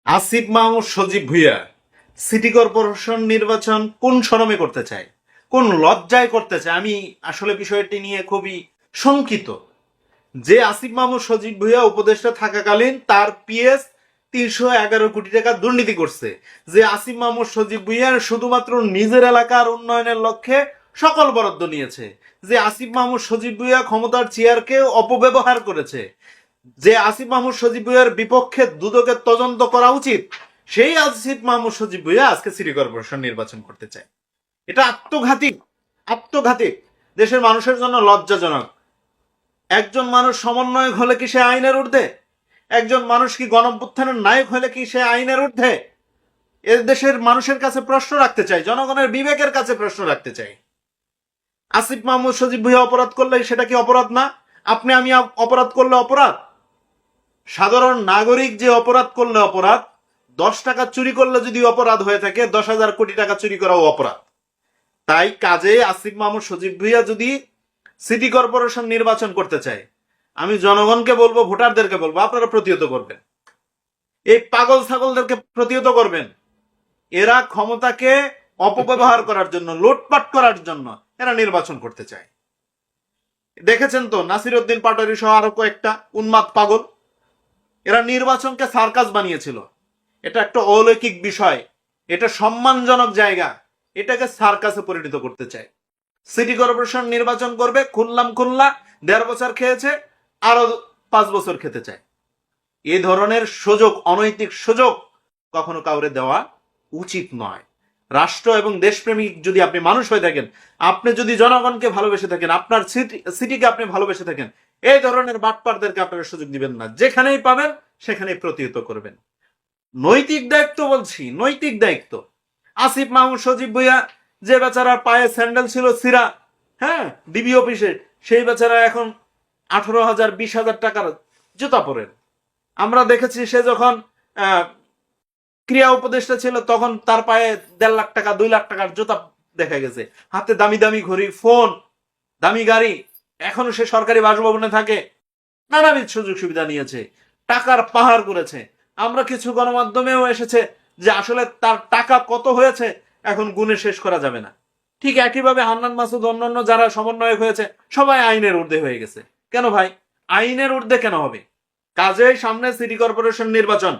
আসিফ মাহমুদ সজীব Bhuiyan city corporation নির্বাচন কোন শরমে করতে চায়, কোন লজ্জায় করতে চায়? আমি আসলে বিষয়টি নিয়ে খুবই শঙ্কিত। যে আসিফ মাহমুদ সজীব ভুঁইয়া উপদেষ্টা থাকাকালীন তার পিএস 311 কোটি টাকা দুর্নীতি করছে, যে আসিফ মাহমুদ সজীব ভুঁইয়া শুধুমাত্র নিজের এলাকার উন্নয়নের লক্ষ্যে সকল বরাদ্দ নিয়েছে, যে আসিফ মাহমুদ সজীব ভুঁইয়া ক্ষমতার চেয়ারকে অপব্যবহার করেছে, যে আসিফ মাহমুদ সজীব ভুঁইয়ার বিপক্ষে দুদকের তদন্ত করা উচিত, সেই আসিফ মাহমুদ সজীব ভুঁইয়া আজকে সিটি কর্পোরেশন নির্বাচন করতে চায়। এটা আত্মঘাতী, আত্মঘাতী, দেশের মানুষের জন্য লজ্জাজনক। একজন মানুষ সমন্বয়ক হলে কি সে আইনের ঊর্ধ্বে? একজন মানুষ কি গণঅভ্যুত্থানের নায়ক হলে কি সে আইনের ঊর্ধ্বে? এ দেশের মানুষের কাছে প্রশ্ন রাখতে চাই, জনগণের বিবেকের কাছে প্রশ্ন রাখতে চাই। আসিফ মাহমুদ সজীব ভুঁইয়া অপরাধ করলে সেটা কি অপরাধ না? আপনি আমি অপরাধ করলে অপরাধ? সাধারণ নাগরিক যে অপরাধ করলে অপরাধ, 10 টাকা চুরি করলে যদি অপরাধ হয়ে থাকে, 10,000 কোটি টাকা চুরি করাও অপরাধ। তাই কাজে আসিফ মাহমুদ সজীব ভুঁইয়া যদি সিটি কর্পোরেশন নির্বাচন করতে চায়, আমি জনগণকে বলবো, ভোটারদেরকে বলবো, আপনারা প্রতিহত করবেন, এই পাগল ছাগলদেরকে প্রতিহত করবেন। এরা ক্ষমতাকে অপব্যবহার করার জন্য, লুটপাট করার জন্য এরা নির্বাচন করতে চায়। দেখেছেন তো নাসির উদ্দিন পাটোয়ারি সহ আরো কয়েকটা উন্মাদ পাগল, এরা নির্বাচনকে সার্কাস বানিয়েছিল। এটা একটা অলৌকিক বিষয়, এটা সম্মানজনক জায়গা, এটাকে সার্কাসে পরিণত করতে চায়। সিটি কর্পোরেশন নির্বাচন করবে, খুললাম খুলনা 1.5 বছর খেয়েছে, আরো 5 বছর খেতে চায়। এই ধরনের সুযোগ, অনৈতিক সুযোগ কখনো কাউরে দেওয়া উচিত নয়। রাষ্ট্র এবং দেশপ্রেমিক যদি আপনি মানুষ হয়ে থাকেন, আপনি যদি জনগণকে ভালোবেসে থাকেন, আপনার সিটিকে আপনি ভালোবেসে থাকেন, এই ধরনের বাটপারদেরকে আপনারা সুযোগ দিবেন না। যেখানেই পাবেন সেখানেই প্রতিহত করবেন। নৈতিক দায়িত্ব বলছি, নৈতিক দায়িত্ব। আসিফ মাহমুদ সজীব ভুঁইয়া, যে বেচারার পায়ে স্যান্ডেল ছিল ছিঁড়া, হ্যাঁ, ডিবি অফিসে, সেই বেচারা এখন 18,000 20,000 টাকার জুতা পরেন। আমরা দেখেছি সে যখন ক্রিয়া উপদেষ্টা ছিল তখন তার পায়ে 1.5 লাখ টাকা 2 লাখ টাকার জুতা দেখা গেছে, হাতে দামি দামি ঘড়ি, ফোন, দামি গাড়ি, এখনো সে সরকারি বাসভবনে থাকে, নানাবিধ সুযোগ সুবিধা নিয়েছে, টাকার পাহাড় করেছে। আমরা কিছু গণমাধ্যমেও এসেছে যে আসলে তার টাকা কত হয়েছে এখন গুণে শেষ করা যাবে না। ঠিক একইভাবে হান্নান মাসুদ, অন্যান্য যারা সমন্বয়ক হয়েছে, সবাই আইনের ঊর্ধ্বে হয়ে গেছে। কেন ভাই, আইনের ঊর্ধ্বে কেন হবে? কাজেই সামনে সিটি কর্পোরেশন নির্বাচন,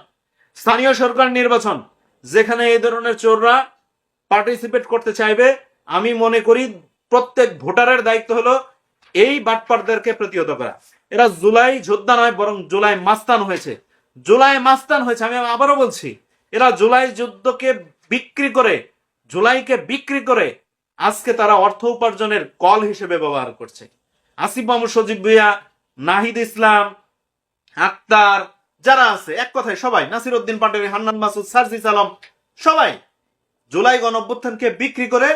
স্থানীয় সরকার নির্বাচন, যেখানে এই ধরনের চোররা পার্টিসিপেট করতে চাইবে, আমি মনে করি প্রত্যেক ভোটারের দায়িত্ব হলো এই বাটপারদেরকে প্রতিহত করা। এরা জুলাই যোদ্ধা নয়, বরং জুলাই মাস্তান হয়েছে, জুলাই মাস্তান হয়েছে। আমি আবারও বলছি, এরা জুলাই যুদ্ধকে বিক্রি করে, জুলাইকে বিক্রি করে আজকে তারা অর্থ উপার্জনের কল হিসেবে ব্যবহার করছে। আসিফ মাহমুদ সজীব ভুঁইয়া, নাহিদ ইসলাম, আক্তার, যারা আছে, এক কথায় সবাই, নাসির উদ্দিন পাটোয়ারি, হান্নান মাসুদ, সার্জিস আলম, সবাই জুলাই গণঅভ্যুত্থানকে বিক্রি করে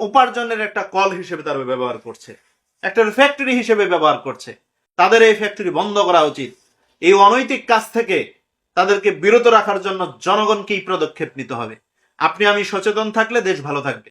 উপার্জনের একটা কল হিসেবে তারা ব্যবহার করছে, একটা ফ্যাক্টরি হিসেবে ব্যবহার করছে। তাদের এই ফ্যাক্টরি বন্ধ করা উচিত। এই অনৈতিক কাজ থেকে তাদেরকে বিরত রাখার জন্য জনগণকেই পদক্ষেপ নিতে হবে। আপনি আমি সচেতন থাকলে দেশ ভালো থাকবে।